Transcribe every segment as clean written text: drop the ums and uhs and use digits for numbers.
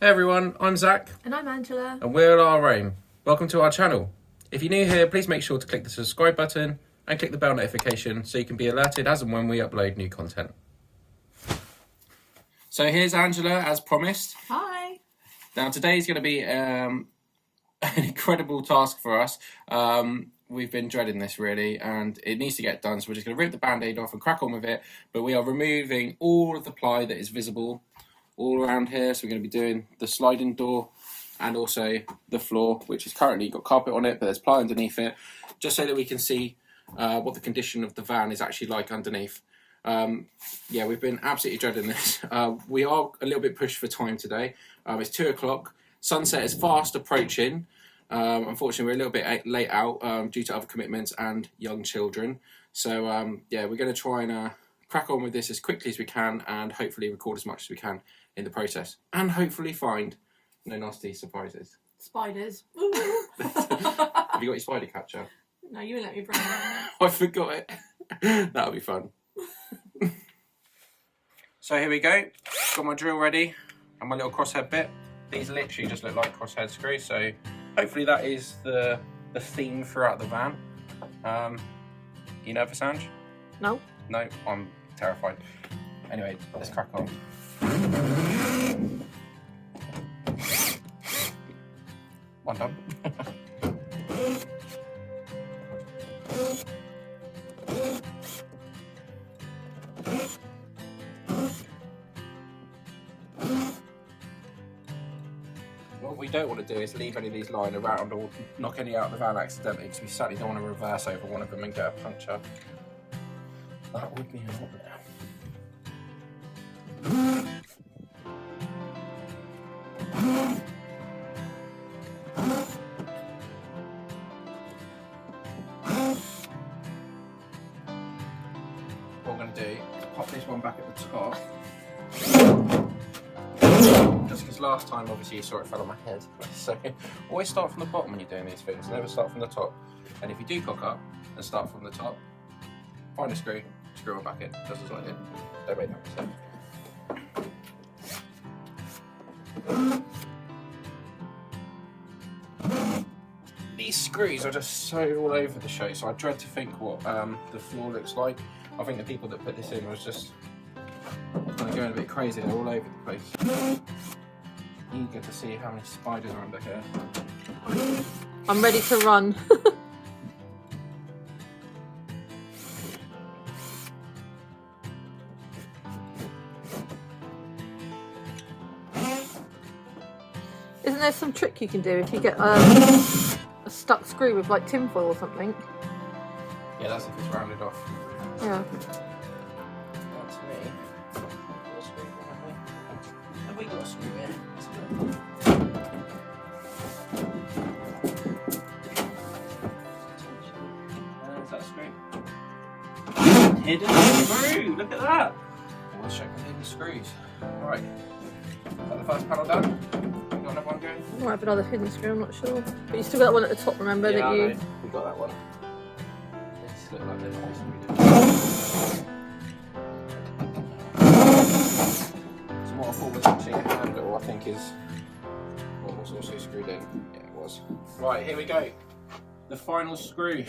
Hey everyone, I'm Zach. And I'm Angela. And we're our aim. Welcome to our channel. If you're new here, please make sure to click the subscribe button and click the bell notification so you can be alerted as and when we upload new content. So here's Angela as promised. Hi. Now today's going to be an incredible task for us. We've been dreading this really and it needs to get done, so we're just going to rip the band-aid off and crack on with it. But we are removing all of the ply that is visible all around here, so we're going to be doing the sliding door and also the floor, which is currently got carpet on it but there's ply underneath it, just so that we can see what the condition of the van is actually like underneath. Yeah, we've been absolutely dreading this. We are a little bit pushed for time today. It's 2 o'clock, sunset is fast approaching. Unfortunately we're a little bit late out due to other commitments and young children, so yeah, we're going to try and crack on with this as quickly as we can and hopefully record as much as we can in the process and hopefully find no nasty surprises. Spiders. Have you got your spider catcher? No, you won't let me bring it. I forgot it. That'll be fun. So here we go. Got my drill ready and my little crosshead bit. These literally just look like crosshead screws, so hopefully that is the theme throughout the van. You nervous, Ange? No. No, I'm terrified. Anyway, let's crack on. One done. What we don't want to do is leave any of these lying around or knock any out of the van accidentally, because we certainly don't want to reverse over one of them and get a puncture. That would be an order. What we're going to do is pop this one back at the top. Just because last time obviously you saw it fell on my head. So always start from the bottom when you're doing these things, never start from the top. And if you do cock up and start from the top, find a screw, screw it back in, just as I did. Don't make that mistake. These screws are just so all over the show, so I dread to think what the floor looks like. I think the people that put this in was just kind of going a bit crazy, they're all over the place. Eager to see how many spiders are under here. I'm ready to run. Isn't there some trick you can do if you get a stuck screw with like tinfoil or something? Yeah, that's if it's rounded off. Yeah. That's me. Have we got a screw here? There's that screw. Hidden screw! Look at that! Always check the hidden screws. Right. Is that the first panel done? Got another one going? Might have another hidden screw, I'm not sure. But you still got that one at the top, remember? Yeah, that you... I know. We got that one. It's look like they're always screwed in. So what I thought was actually a handle, I think is what was also screwed in. Yeah, it was. Right, here we go. The final screw.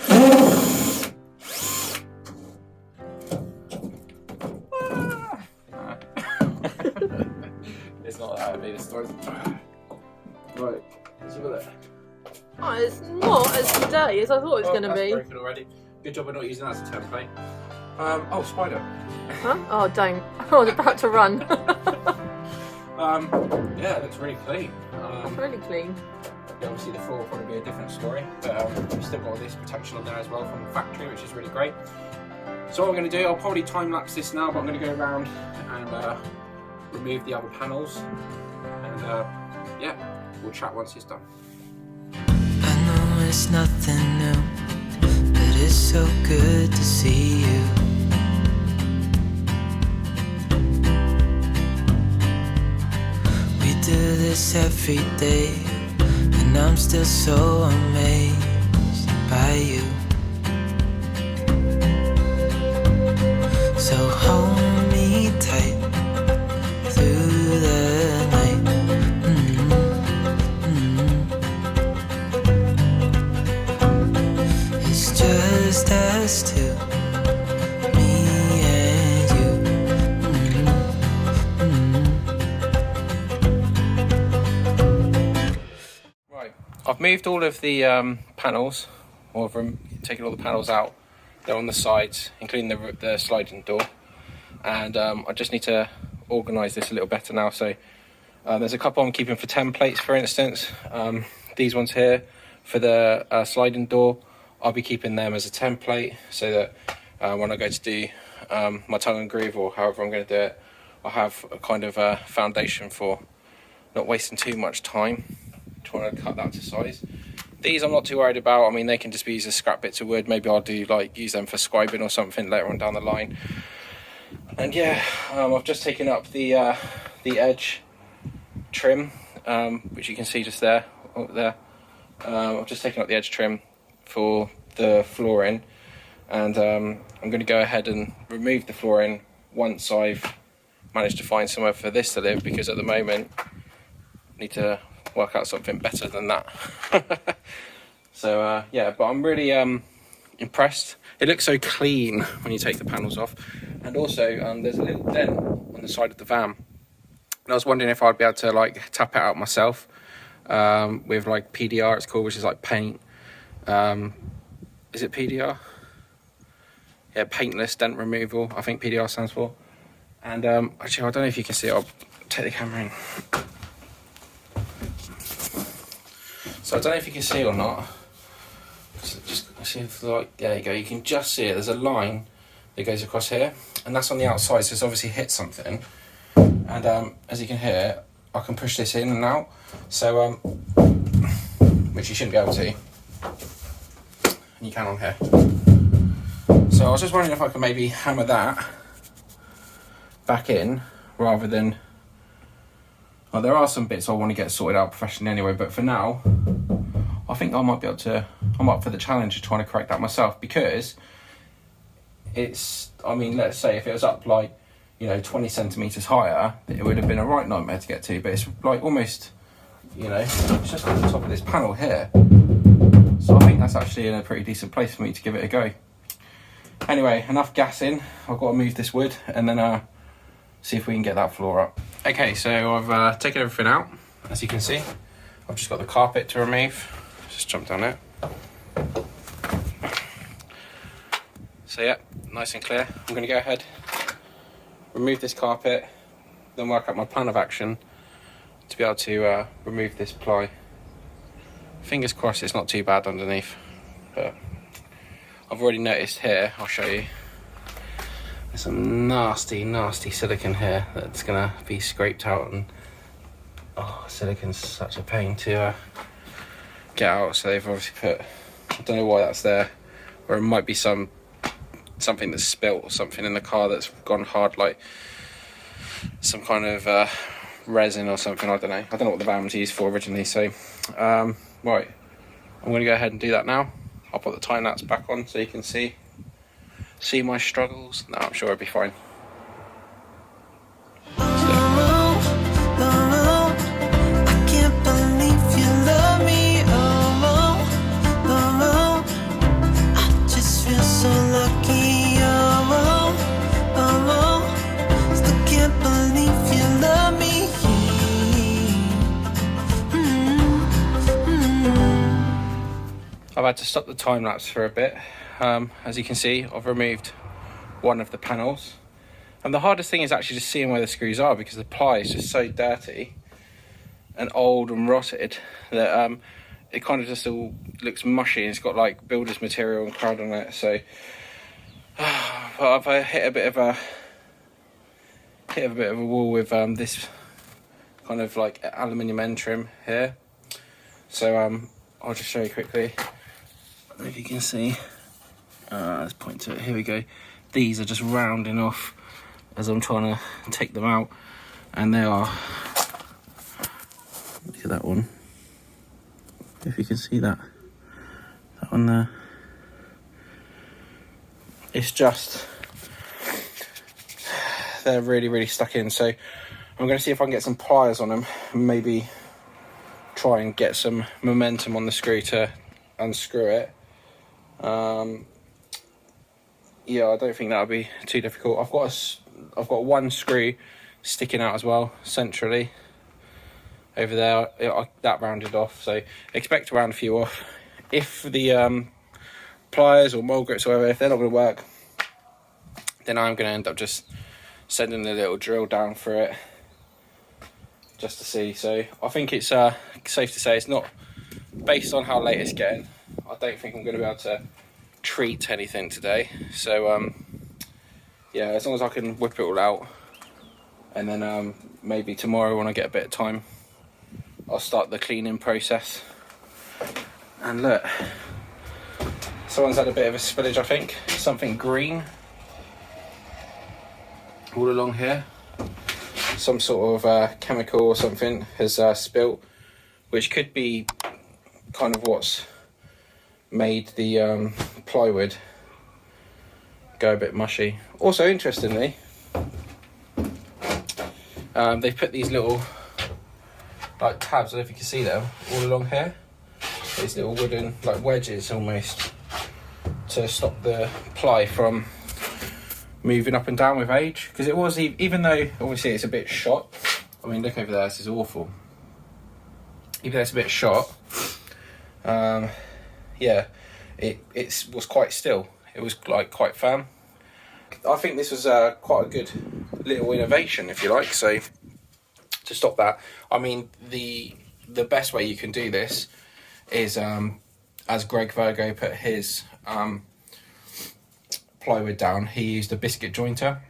It's not that heavy this time. Right, let's have a look. Oh, it's not as dirty as I thought it was going to be. Broken already. Good job we're not using that as a template. Oh, spider. Huh? Oh, don't. I was about to run. Yeah, it looks really clean. It's really clean. Yeah, obviously the floor will probably be a different story, but we've still got all this protection on there as well from the factory, which is really great. So what I'm going to do, I'll probably time lapse this now, but I'm going to go around and remove the other panels, and yeah, we'll chat once it's done. I know it's nothing new, but it's so good to see you. We do this every day, and I'm still so amazed by you. So hold me tight through the night. moved all of the panels, or taken all the panels out. They're on the sides, including the sliding door. And I just need to organise this a little better now. So there's a couple I'm keeping for templates, for instance. These ones here for the sliding door, I'll be keeping them as a template so that when I go to do my tongue and groove, or however I'm going to do it, I'll have a kind of a foundation for not wasting too much time trying to cut that to size. These I'm not too worried about. I mean, they can just be used as scrap bits of wood. Maybe I'll do use them for scribing or something later on down the line. And yeah, I've just taken up the edge trim, which you can see just there, up there. I've just taken up the edge trim for the flooring, and I'm going to go ahead and remove the flooring once I've managed to find somewhere for this to live, because at the moment I need to work out something better than that. So yeah, but I'm really impressed. It looks so clean when you take the panels off, and also there's a little dent on the side of the van, and I was wondering if I'd be able to like tap it out myself with like PDR, it's called, which is like paint. Is it PDR? Yeah, paintless dent removal, I think PDR stands for. And actually, I don't know if you can see it. I'll take the camera in. So I don't know if you can see it or not. Just see if, like, there you go. You can just see it. There's a line that goes across here, and that's on the outside. So it's obviously hit something. And as you can hear, I can push this in and out. So which you shouldn't be able to. And you can on here. So I was just wondering if I could maybe hammer that back in rather than. Well, there are some bits I want to get sorted out professionally anyway, but for now, I think I might be able to. I'm up for the challenge of trying to correct that myself, because it's. I mean, let's say if it was up like, 20 centimeters higher, it would have been a right nightmare to get to. But it's like almost, it's just at the top of this panel here. So I think that's actually in a pretty decent place for me to give it a go. Anyway, enough gassing. I've got to move this wood and then see if we can get that floor up. Okay, so I've taken everything out, as you can see. I've just got the carpet to remove. Just jump down it. So yeah, nice and clear. I'm going to go ahead, remove this carpet, then work out my plan of action to be able to remove this ply. Fingers crossed it's not too bad underneath, but I've already noticed here, I'll show you, there's some nasty silicone here that's going to be scraped out, and silicone's such a pain to get out. So they've obviously put, I don't know why that's there, or it might be something that's spilt or something in the car that's gone hard, like some kind of resin or something. I don't know what the van was used for originally. So right, I'm going to go ahead and do that now. I'll put the time lapse back on so you can see my struggles. No, I'm sure it'll be fine. I've had to stop the time lapse for a bit. As you can see, I've removed one of the panels, and the hardest thing is actually just seeing where the screws are, because the ply is just so dirty and old and rotted that it kind of just all looks mushy, and it's got like builder's material and crud on it. So but I've hit a bit of a wall with this kind of like aluminium end trim here. So I'll just show you quickly. I don't know if you can see. Let's point to it. Here we go. These are just rounding off as I'm trying to take them out, and they are. Look at that one. If you can see that one there. It's just they're really stuck in. So I'm going to see if I can get some pliers on them and maybe try and get some momentum on the screw to unscrew it. Yeah, I don't think that'll be too difficult. I've got one screw sticking out as well centrally. over there. That rounded off, so expect to round a few off. If the pliers or mold grips or whatever, if they're not going to work, then I'm going to end up just sending a little drill down for it just to see. So I think it's safe to say it's not, based on how late it's getting, I don't think I'm going to be able to treat anything today. So yeah, as long as I can whip it all out, and then maybe tomorrow when I get a bit of time, I'll start the cleaning process. And look, someone's had a bit of a spillage, I think. Something green all along here. Some sort of chemical or something has spilt, which could be kind of what's made the plywood go a bit mushy. Also, interestingly, they've put these little like tabs, I don't know if you can see them, all along here. These little wooden like wedges almost, to stop the ply from moving up and down with age. Because it was, even though obviously it's a bit shot, I mean look over there, this is awful. Even though it's a bit shot, yeah, it was quite still. It was like quite firm. I think this was quite a good little innovation, if you like. So to stop that, I mean the best way you can do this is, as Greg Virgoe put his plywood down, he used a biscuit jointer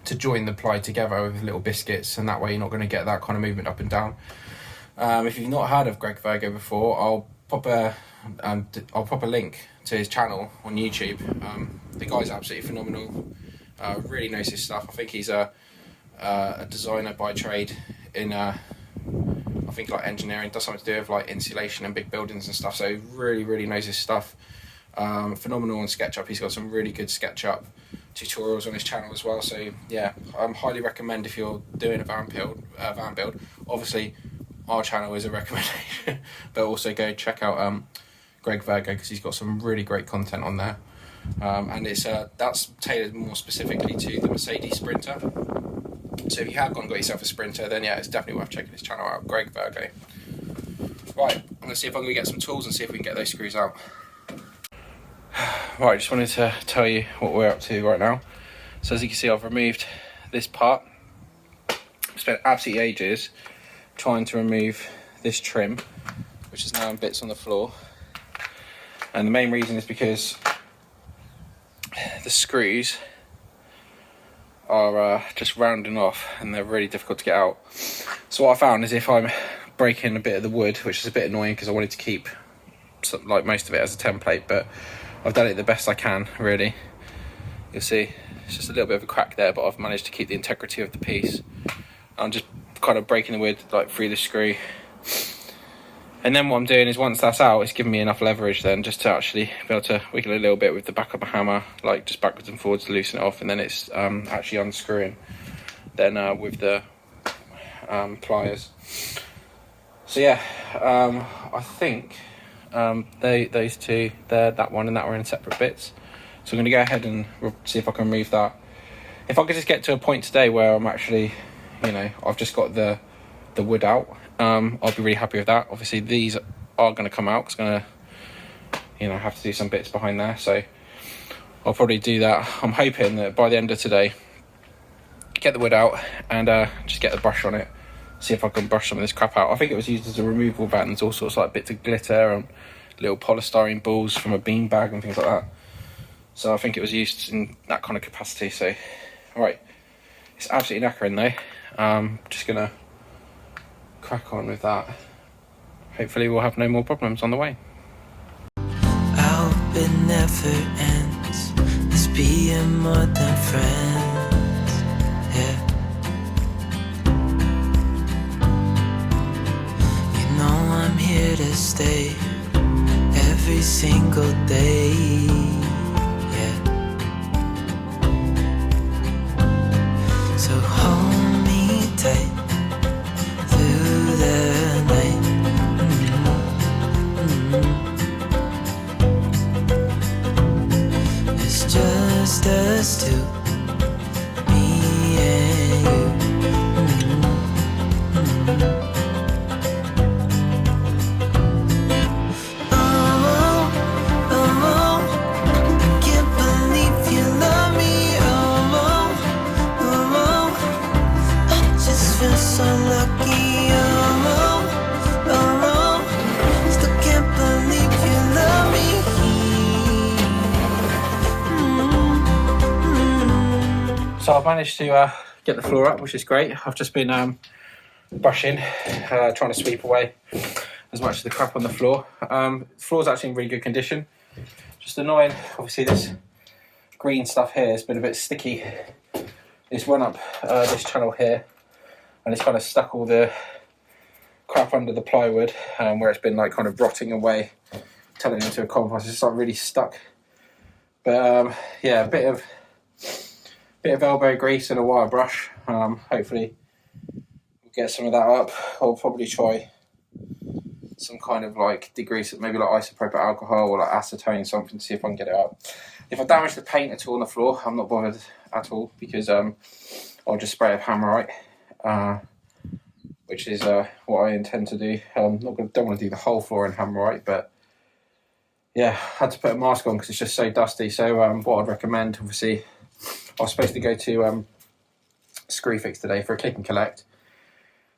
to join the ply together with little biscuits, and that way you're not going to get that kind of movement up and down. If you've not heard of Greg Virgoe before, I'll pop a link to his channel on YouTube. The guy's absolutely phenomenal. Really knows his stuff. I think he's a designer by trade in I think like engineering, does something to do with like insulation and big buildings and stuff. So really knows his stuff. Phenomenal on SketchUp. He's got some really good SketchUp tutorials on his channel as well. So yeah, I highly recommend if you're doing a van build. Obviously, our channel is a recommendation, but also go check out Greg Virgoe, because he's got some really great content on there. And it's that's tailored more specifically to the Mercedes Sprinter. So if you have got yourself a Sprinter, then yeah, it's definitely worth checking his channel out, Greg Virgoe. Right, I'm going to see if I can get some tools and see if we can get those screws out. Right, just wanted to tell you what we're up to right now. So as you can see, I've removed this part. Spent absolutely ages trying to remove this trim, which is now in bits on the floor. And the main reason is because the screws are just rounding off and they're really difficult to get out. So what I found is if I'm breaking a bit of the wood, which is a bit annoying because I wanted to keep like most of it as a template, but I've done it the best I can, really. You'll see it's just a little bit of a crack there, but I've managed to keep the integrity of the piece. I'm just kind of breaking the wood like through the screw. And then what I'm doing is, once that's out, it's giving me enough leverage then just to actually be able to wiggle a little bit with the back of a hammer, like just backwards and forwards to loosen it off, and then it's actually unscrewing then with the pliers. So yeah, I think those two, that one and that were in separate bits. So I'm going to go ahead and see if I can remove that. If I could just get to a point today where I'm actually, you know, I've just got the wood out, I'll be really happy with that. Obviously these are going to come out, because I'm going to, you know, have to do some bits behind there, so I'll probably do that. I'm hoping that by the end of today, get the wood out and just get the brush on it, see if I can brush some of this crap out. I think it was used as a removal vat, and there's all sorts of like bits of glitter and little polystyrene balls from a bean bag and things like that. So I think it was used in that kind of capacity. So, right, it's absolutely knackering though. Just gonna crack on with that. Hopefully we'll have no more problems on the way. I hope it never ends, this being more than friends, yeah. You know I'm here to stay every single day, yeah. So hold me tight through the night. It's just us two, me and you. feel so lucky. Oh, oh, oh. Still can't believe you love me. So I've managed to get the floor up, which is great. I've just been brushing, trying to sweep away as much of the crap on the floor. The floor's actually in really good condition. Just annoying, obviously this green stuff here has been a bit sticky. It's run up this channel here and it's kind of stuck all the crap under the plywood where it's been like kind of rotting away, turning into a compost. It's like really stuck. But yeah, a bit of elbow grease and a wire brush. Hopefully we'll get some of that up. I'll probably try some kind of like degrease, maybe like isopropyl alcohol or like acetone, something to see if I can get it up. If I damage the paint at all on the floor, I'm not bothered at all because I'll just spray with Hammerite, which is what I intend to do. Don't want to do the whole floor in Hammerite, but yeah, I had to put a mask on because it's just so dusty. So what I'd recommend, obviously, I was supposed to go to Screwfix today for a click and collect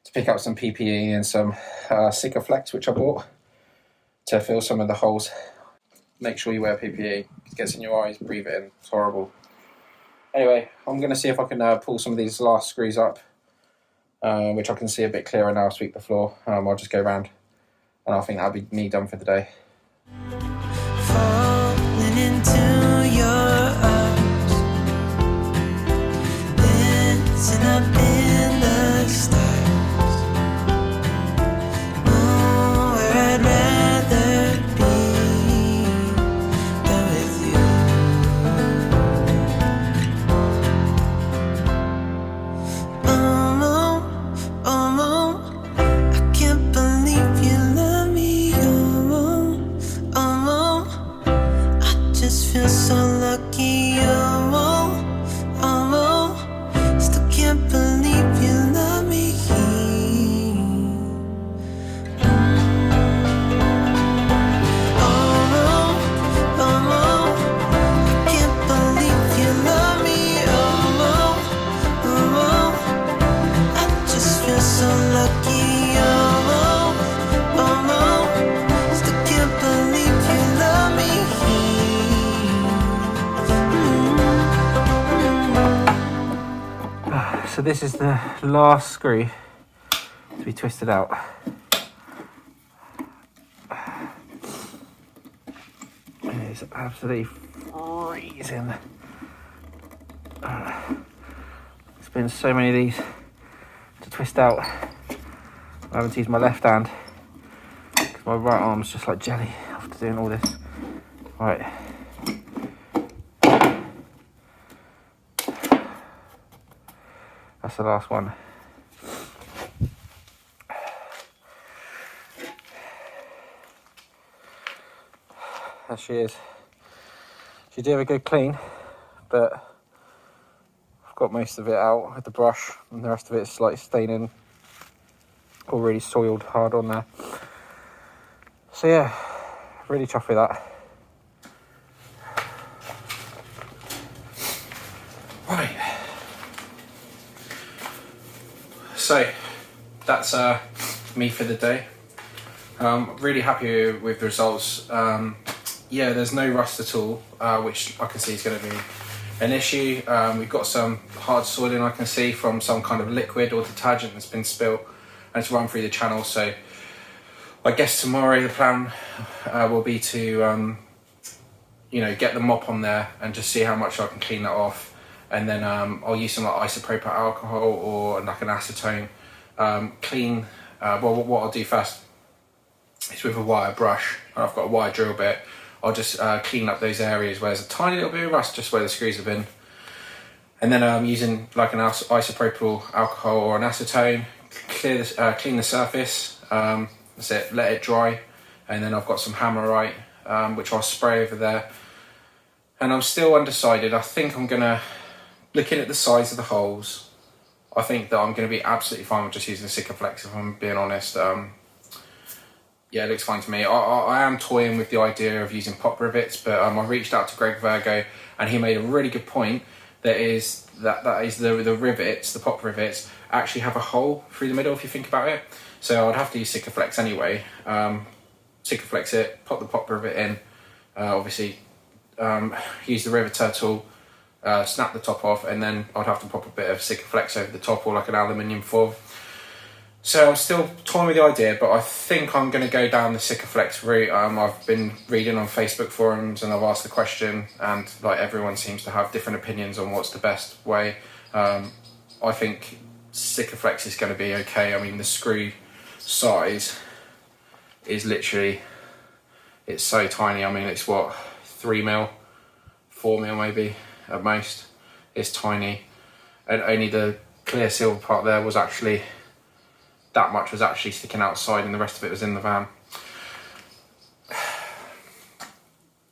to pick up some PPE and some Sikaflex, which I bought to fill some of the holes. Make sure you wear PPE. It gets in your eyes, breathe it in. It's horrible. Anyway, I'm going to see if I can pull some of these last screws up, which I can see a bit clearer now. Sweep the floor. I'll just go around, and I think that'll be me done for the day. Falling into your arms, dancing up in the stars. Oh, where I'd rather be than with you. Oh, oh, I can't believe you love me. Oh, oh, I just feel so lucky. Oh, oh, still can't believe you love me. Oh, oh, I can't believe you love me. Oh, oh, I just feel so lucky. Oh, oh, still can't believe you love me. So this is the last screw to be twisted out. It's absolutely freezing. There's been so many of these to twist out. I haven't used my left hand because my right arm's just like jelly after doing all this. Right. That's the last one. There she is. She did have a good clean, but I've got most of it out with the brush and the rest of it's like staining, already soiled hard on there. So yeah, really chuffed with that. Right. So that's me for the day. Really happy with the results. Yeah, there's no rust at all, which I can see is going to be an issue. We've got some hard soiling I can see from some kind of liquid or detergent that's been spilled and it's run through the channel. So I guess tomorrow the plan will be to get the mop on there and just see how much I can clean that off. And then I'll use some like isopropyl alcohol or like an acetone. Clean. Well, what I'll do first is with a wire brush, and I've got a wire drill bit. I'll just clean up those areas where there's a tiny little bit of rust, just where the screws have been. And then I'm using like an isopropyl alcohol or an acetone, clean the surface. That's it. Let it dry, and then I've got some Hammerite, which I'll spray over there. And I'm still undecided. I think I'm gonna. Looking at the size of the holes, I think that I'm going to be absolutely fine with just using Sikaflex, if I'm being honest. Yeah, it looks fine to me. I am toying with the idea of using pop rivets, but I reached out to Virgoe and he made a really good point. That is the rivets, the pop rivets, actually have a hole through the middle if you think about it. So I'd have to use Sikaflex anyway. Sikaflex it, pop the pop rivet in, obviously use the riveter tool, snap the top off, and then I'd have to pop a bit of Sikaflex over the top, or like an aluminium foil. So I'm still toying with the idea, but I think I'm going to go down the Sikaflex route. I've been reading on Facebook forums and I've asked the question, and like everyone seems to have different opinions on what's the best way. I think Sikaflex is going to be okay. I mean, the screw size is literally, it's so tiny. I mean, it's what, 3mm, 4mm maybe at most. It's tiny, and only the clear silver part there was actually, that much was actually sticking outside, and the rest of it was in the van.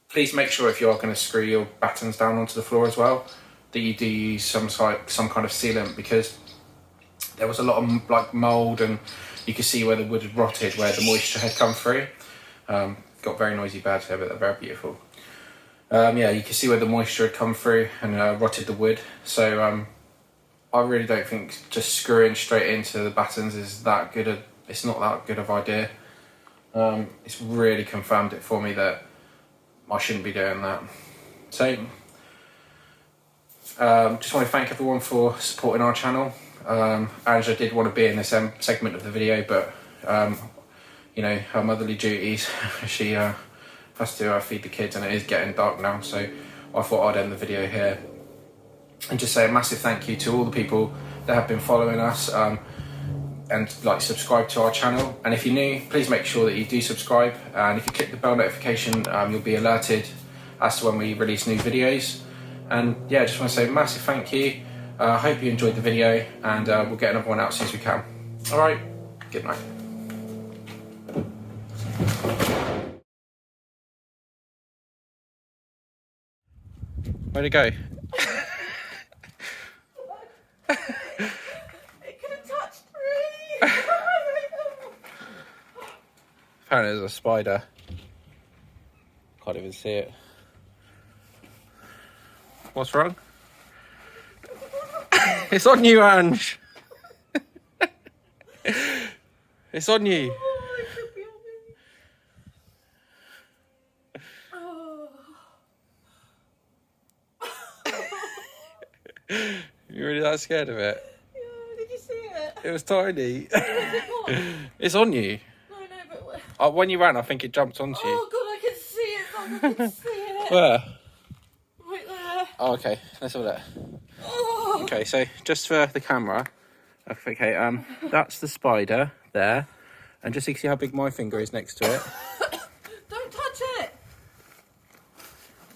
Please make sure if you are going to screw your battens down onto the floor as well, that you do use some kind of sealant, because there was a lot of like mould, and you could see where the wood had rotted, where the moisture had come through. Got very noisy birds here, but they're very beautiful. Yeah, you can see where the moisture had come through and rotted the wood. So I really don't think just screwing straight into the battens is that good. It's not that good of idea. It's really confirmed it for me that I shouldn't be doing that. So just want to thank everyone for supporting our channel. Angela did want to be in this segment of the video, but you know, her motherly duties, she has to feed the kids, and it is getting dark now, so I thought I'd end the video here and just say a massive thank you to all the people that have been following us and like subscribe to our channel. And if you're new, please make sure that you do subscribe, and if you click the bell notification, you'll be alerted as to when we release new videos. And yeah, I just want to say a massive thank you. I hope you enjoyed the video, and we'll get another one out as soon as we can. Alright, good night. Where'd it go? It could have touched me. Apparently there's a spider. Can't even see it. What's wrong? It's on you, Ange. It's on you. Oh, it could be on me. You really that scared of it? Yeah, did you see it? It was tiny. Was it not? It's on you. No, but When you ran, I think it jumped onto you. oh god, I can see it. I can see it. Where? Right there. Oh, okay. Let's have a look. Oh. Okay, so just for the camera, okay, that's the spider there, and just so you can see how big my finger is next to it. Don't touch it.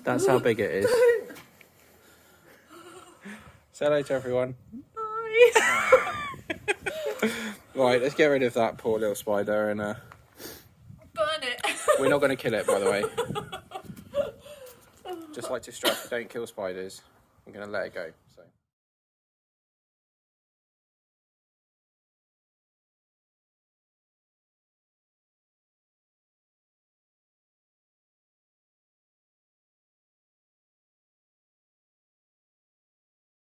That's how big it is. Don't. Say hello to everyone. Bye. Right, let's get rid of that poor little spider, and Burn it. we're not going to kill it, by the way. Just like to stress, don't kill spiders. I'm going to let it go.